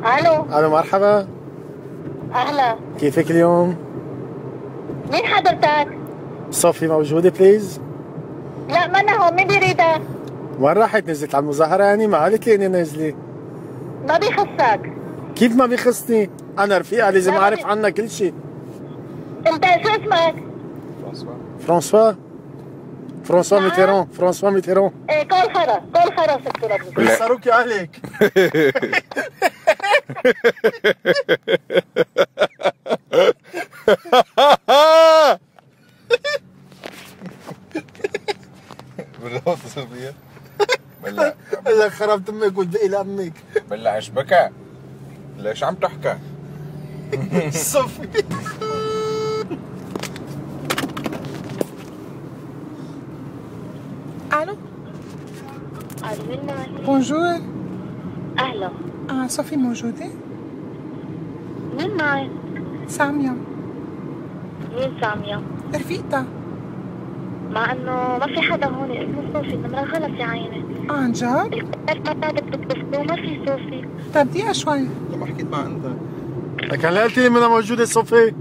الو. الو مرحبا. اهلا. كيفك اليوم؟ مين حضرتك؟ صوفي موجودة بليز؟ لا منا هون، مين بيريدك؟ وين راحت؟ نزلت على المظاهرة يعني؟ ما قالت لي اني نازلة. ما بيخصك. كيف ما بيخصني؟ انا رفيقة لازم لا اعرف عنها كل شيء. انت شو اسمك؟ فرانسوا. فرانسوا نعم؟ ميتيرون. فرانسوا ميتيرون. ايه كل خرا كل خرا سكتوا لك. بيخسروك يا اهلك. بالله صوفيا بلا لك خربت امك والبقي لامك. بلا عشبكة. ليش عم تحكى؟ صوفي. الو. الو مين معي؟ بونجور. اهلا. صوفي موجودة؟ مين معي؟ سامية. مين سامية؟ رفيقتها. مع انه ما في حدا هون اسمه صوفي، النمرة غلط يا عيني. عن جد؟ الكتاب ما بدك تتصلوا، ما في صوفي. طيب دقيقة شوي. لما حكيت مع انت لك هلا قلت لي منها موجودة صوفي.